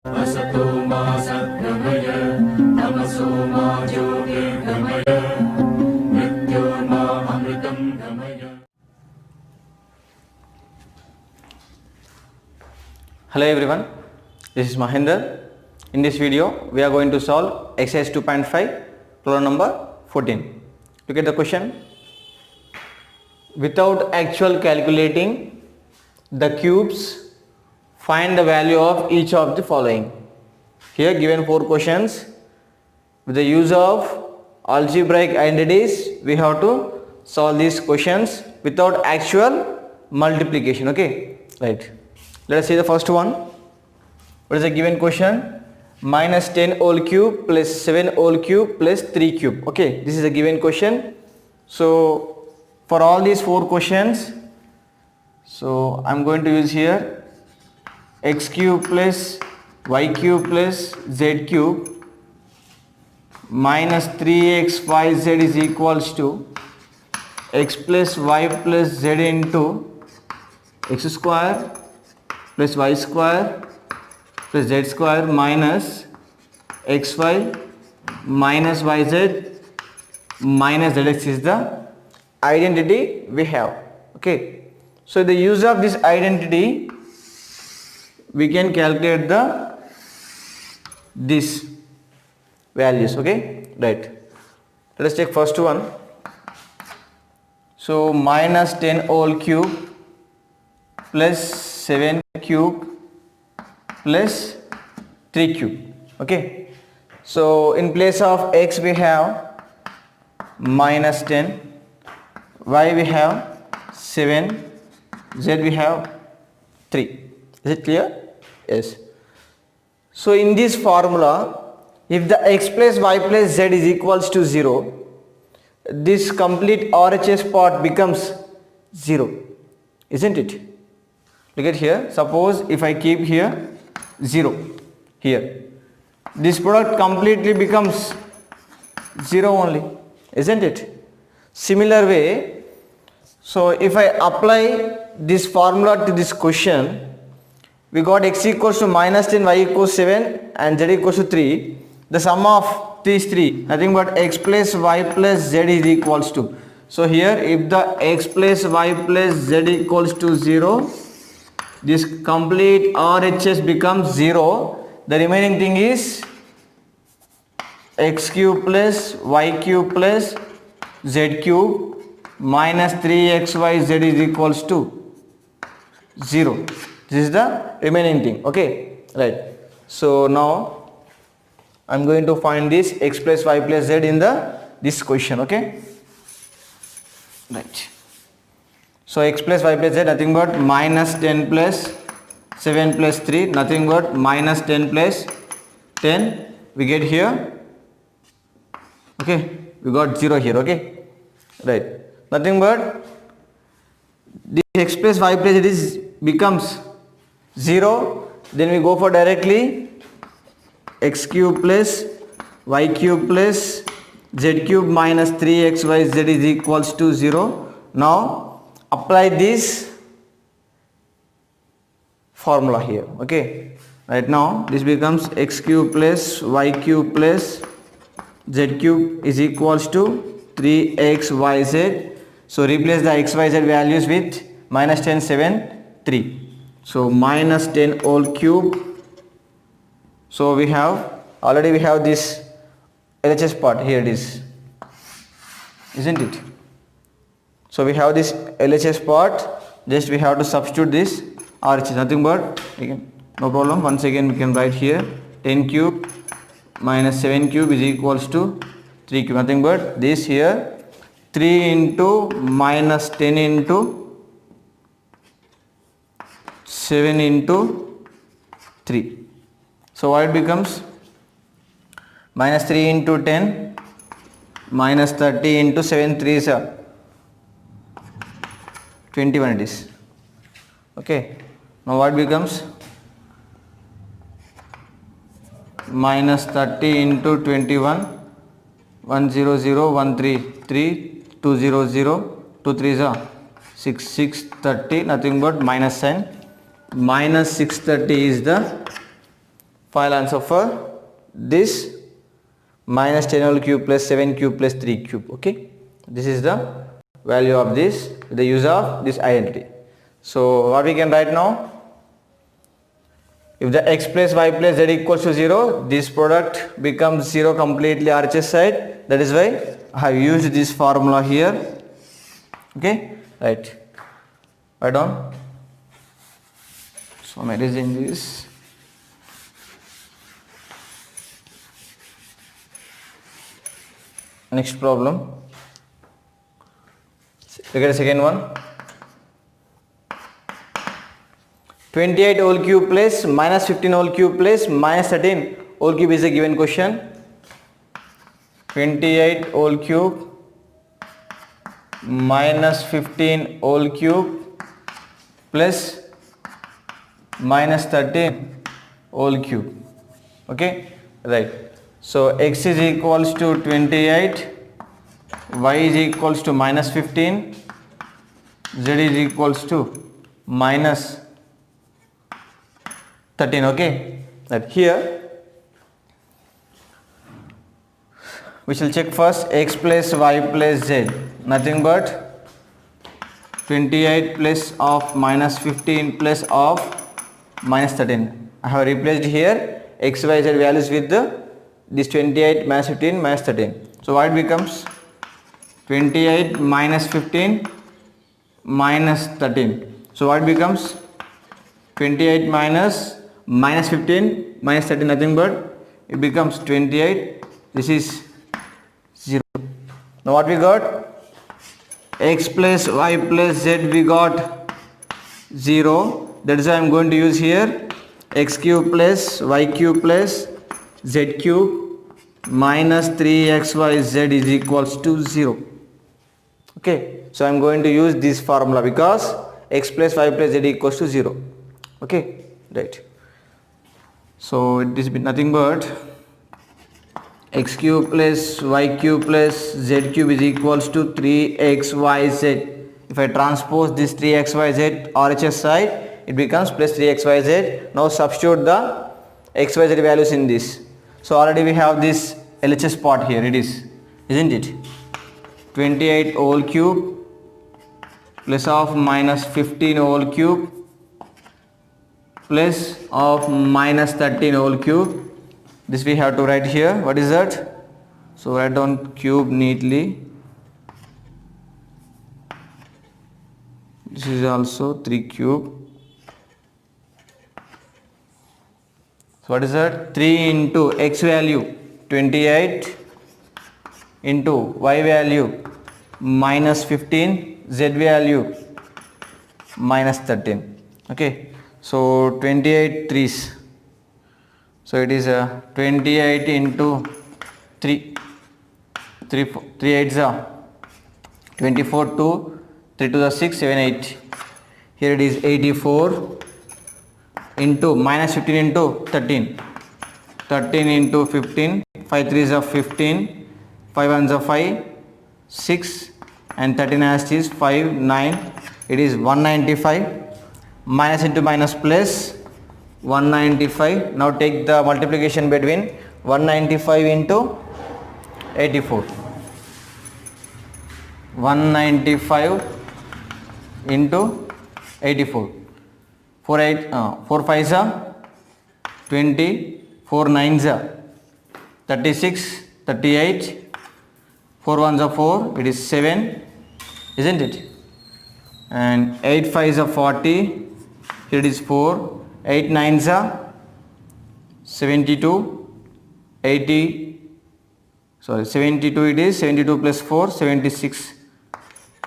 असतो मा सद्गमय तमसो मा ज्योतिर्गमय मृत्योर्मामृतं गमय. Hello everyone, this is Mahinder. In this video we are going to solve exercise 2.5 problem number 14. Look at the question. Without actual calculating the cubes, find the value of each of the following. Here given 4 questions. With the use of algebraic identities we have to solve these questions without actual multiplication. Okay, right. Let us see the first one. What is the given question? Minus 10 whole cube plus 7 whole cube plus 3 cube. Okay, this is the given question. So for all these 4 questions, so I am going to use here x cube plus y cube plus z cube minus 3xyz is equals to x plus y plus z into x square plus y square plus z square minus xy minus yz minus zx is the identity we have. Okay, so the use of this identity we can calculate this values. Okay, right. Let us take first one. So minus 10 whole cube plus 7 cube plus 3 cube. Okay, so in place of x we have minus 10, y we have 7, z we have 3. Is it clear? Yes. So in this formula, if the x plus y plus z is equals to 0, this complete RHS part becomes 0, isn't it? Look at here. Suppose if I keep here 0 here, this product completely becomes 0 only, isn't it? Similar way, so if I apply this formula to this question, we got x equals to minus 10, y equals 7 and z equals to 3. The sum of these 3, nothing but x plus y plus z is equals to. So here if the x plus y plus z equals to 0, this complete RHS becomes 0. The remaining thing is x cube plus y cube plus z cube minus 3xyz is equals to 0. This is the remaining thing. Okay, right. So now I am going to find this x plus y plus z in this question. Okay, right. So x plus y plus z nothing but minus 10 plus 7 plus 3, nothing but minus 10 plus 10 we get here. Okay, we got 0 here. Okay, right. Nothing but this x plus y plus z is becomes 0, then we go for directly x cube plus y cube plus z cube minus 3xyz is equals to 0. Now apply this formula here. Okay, right now this becomes x cube plus y cube plus z cube is equals to 3xyz. So replace the xyz values with minus 10, 7, 3. So minus 10 whole cube. So we have already we have this LHS part here, it is, isn't it? So we have this LHS part, just we have to substitute this RHS, nothing but again no problem. Once again we can write here 10 cube minus 7 cube is equals to 3 cube, nothing but this here 3 into minus 10 into 7 into 3. So what it becomes? Minus 3 into 10 minus 30 into 7, 3 is 21 it is. Okay, now what becomes? Minus 30 into 21, 100, 133, 200, 23 is 630, nothing but minus sign. Minus 630 is the final answer for this minus 10 whole cube plus 7 cube plus 3 cube. Okay, this is the value of this, the use of this identity. So what we can write now, if the x plus y plus z equals to 0, this product becomes 0 completely RHS side. That is why I have used this formula here. Okay, right, write down. So I'm erasing this. Next problem, look at the second one. 28 whole cube plus minus 15 whole cube plus minus 13 whole cube is a given question. 28 whole cube minus 15 whole cube plus minus 13 whole cube. Okay, right. So x is equals to 28, y is equals to minus 15, z is equals to minus 13. Okay, that here we shall check first x plus y plus z, nothing but 28 plus of minus 15 plus of minus 13. I have replaced here x, y, z values with this 28 minus 15 minus 13. So what it becomes, 28 minus 15 minus 13. So what it becomes, 28 minus 15 minus 13, nothing but it becomes 28. This is 0. Now what we got, x plus y plus z we got 0. That is why I am going to use here x cube plus y cube plus z cube minus 3xyz is equals to 0. Okay, so I am going to use this formula because x plus y plus z equals to 0. Okay, right. So it is nothing but x cube plus y cube plus z cube is equals to 3xyz. If I transpose this 3xyz RHS side, it becomes plus 3xyz. Now substitute the xyz values in this. So already we have this LHS part here, it is, isn't it? 28 whole cube plus of minus 15 whole cube plus of minus 13 whole cube. This we have to write here. What is that? So write down cube neatly. This is also 3 cube. So what is that? 3 into x value 28 into y value minus 15, z value minus 13. Okay, so 28 threes. So it is 28 into 3 8s are 24, 2 3 to the 6 7 8. Here it is 84 into minus 15 into 13 into 15, 5 3s are 15, 5 1s are 5, 6 and 13 as is 5 9. It is 195, minus into minus plus 195. Now take the multiplication between 195 into 84. 195 into 84. 4 5s are 20, 4 9s are 36, 38, 4 1s are 4, it is 7, isn't it? And 8 5s are 40, here it is 4, 8 9s are 72, 80, 72 it is, 72 plus 4, 76,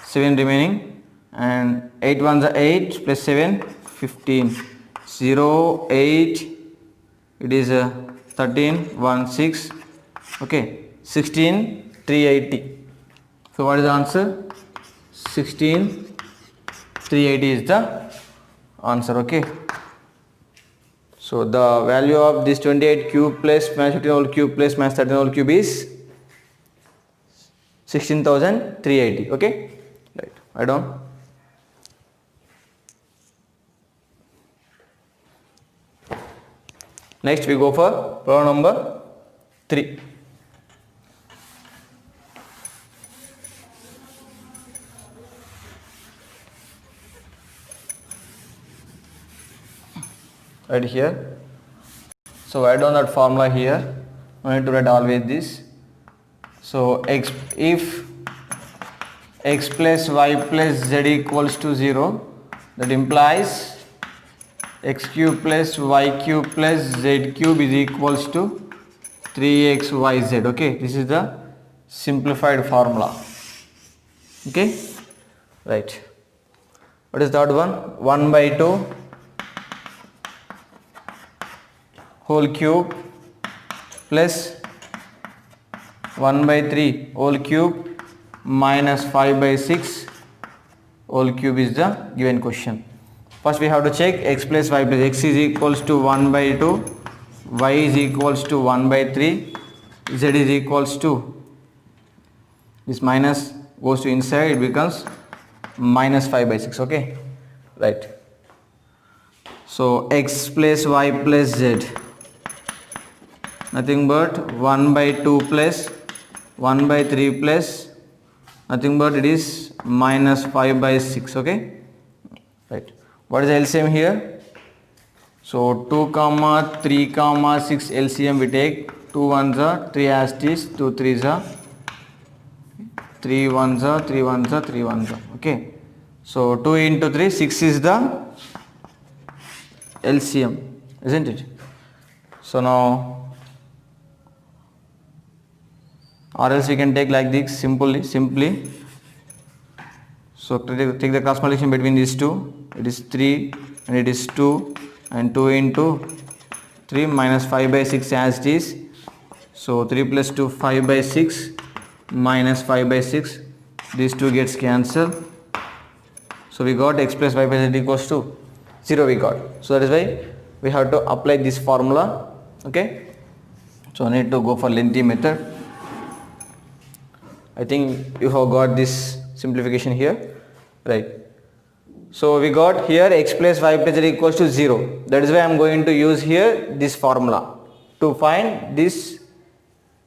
7 remaining, and 8 1s are 8 plus 7, 15, 0, 8, it is 13, 1, 6, okay, 16, 380. So what is the answer? 16, 380 is the answer. Okay. So the value of this 28 cube plus minus 15 whole cube plus minus 13 whole cube is 16,380. Okay. Right. I don't. Next we go for problem number 3. Right here. So write down that formula here. I need to write always this. So if x plus y plus z equals to 0, that implies x cube plus y cube plus z cube is equals to 3xyz. Okay, this is the simplified formula. Okay, right. What is that one? 1 by 2 whole cube plus 1 by 3 whole cube minus 5 by 6 whole cube is the given question. First we have to check x plus y plus x is equals to 1 by 2, y is equals to 1 by 3, z is equals to, this minus goes to inside, it becomes minus 5 by 6. Okay, right. So x plus y plus z, nothing but 1 by 2 plus 1 by 3 plus nothing but it is minus 5 by 6. Okay, right. What is the LCM here? So 2 comma 3 comma 6 LCM we take. 2 ones are 3 as it is, 2 threes are 3 ones are 3 ones are 3 ones are. Okay, so 2 into 3, 6 is the LCM, isn't it? So now, or else we can take like this simply. So take the cross multiplication between these two. It is 3 and it is 2, and 2 into 3 minus 5 by 6 as it is. So 3 plus 2 5 by 6 minus 5 by 6. These two gets cancelled. So we got x plus y plus z equals to 0 we got. So that is why we have to apply this formula. Okay. So I need to go for lengthy method. I think you have got this simplification here, right? So we got here x plus y plus z equals to 0. That is why I am going to use here this formula to find this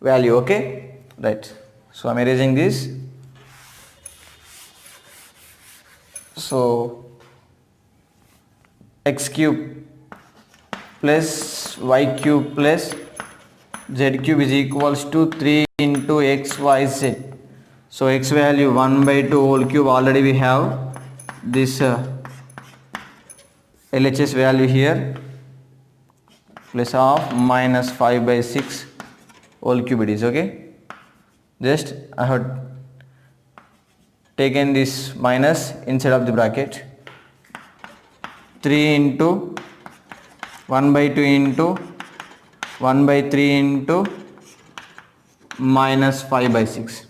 value. Okay, right. So I am erasing this. So x cube plus y cube plus z cube is equals to 3 into x y z. So x value 1 by 2 whole cube, already we have this LHS value here, plus of minus 5 by 6 whole cube it is. Okay, just I have taken this minus inside of the bracket. 3 into 1 by 2 into 1 by 3 into minus 5 by 6.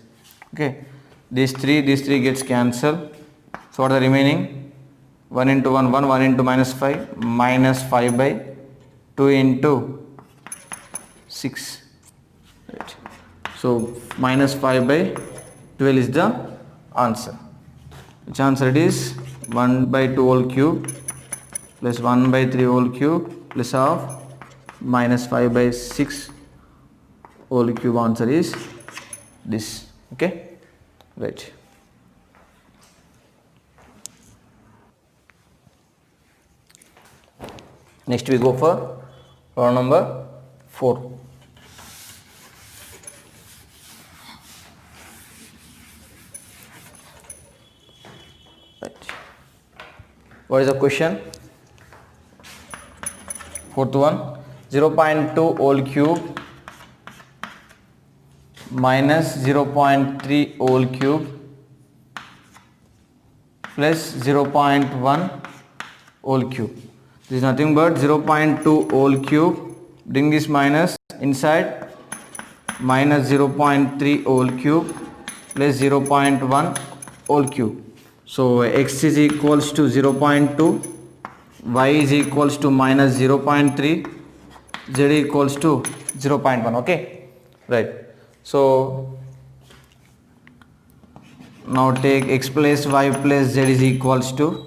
Okay, these three gets cancelled. So what are the remaining? 1 into 1 1, 1 into minus 5 minus 5 by 2 into 6. Right. So minus 5 by 12 is the answer. Which answer it is? 1 by 2 whole cube plus 1 by 3 whole cube plus of minus 5 by 6 whole cube. Answer is this. Okay, right. Next we go for problem number 4. Right. What is the question? Fourth one, 0.2 whole cube minus 0.3 whole cube plus 0.1 whole cube. This is nothing but 0.2 whole cube. Bring this minus inside, minus 0.3 whole cube plus 0.1 whole cube. So x is equals to 0.2, y is equals to minus 0.3, z equals to 0.1. Okay, right. So now take x plus y plus z is equals to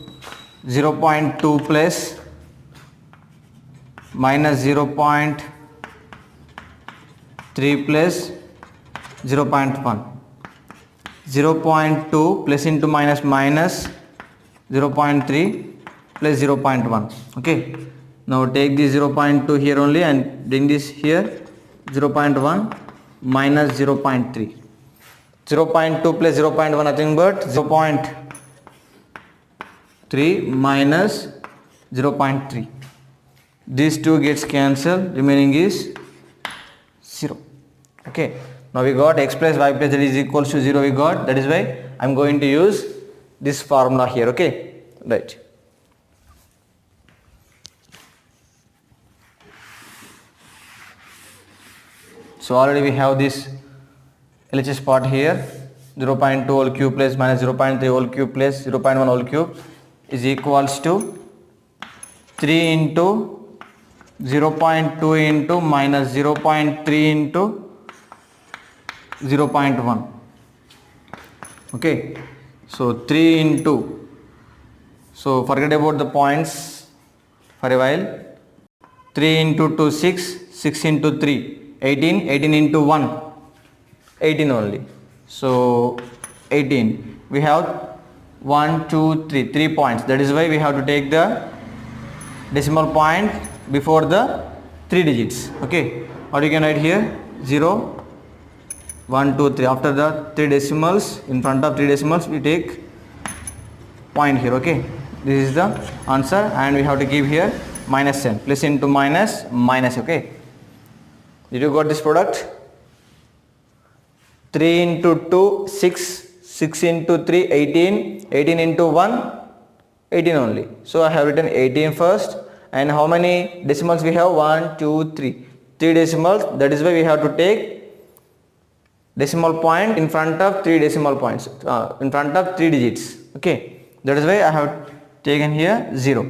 0.2 plus minus 0.3 plus 0.1. 0.2 plus into minus minus 0.3 plus 0.1. Okay, now take this 0.2 here only and bring this here. 0.1 minus 0.3. 0.2 plus 0.1 nothing but 0.3 minus 0.3. These two gets cancelled, remaining is 0. Okay, now we got x plus y plus z is equals to 0 we got, that is why I am going to use this formula here. Okay, right. So already we have this LHS part here. 0.2 whole cube plus minus 0.3 whole cube plus 0.1 whole cube is equals to 3 into 0.2 into minus 0.3 into 0.1. Okay, so 3 into, so forget about the points for a while. 3 into 2 6, 6 into 3 18, 18 into 1 18 only, so 18. We have 1 2 3 points, that is why we have to take the decimal point before the 3 digits. Okay, or you can write here 0 1 2 3, after the 3 decimals, in front of 3 decimals we take point here. Okay, this is the answer, and we have to give here minus 10, plus into minus minus. Okay, did you got this product? 3 into 2 6, 6 into 3 18, 18 into 1 18 only, so I have written 18 first. And how many decimals we have? 1 2 3 decimals, that is why we have to take decimal point in front of 3 decimal points, in front of 3 digits. Okay, that is why I have taken here 0.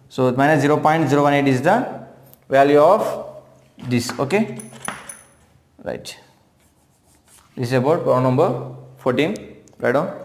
So minus 0.018 is the value of this. Okay, right. This is about problem number 14. Write down.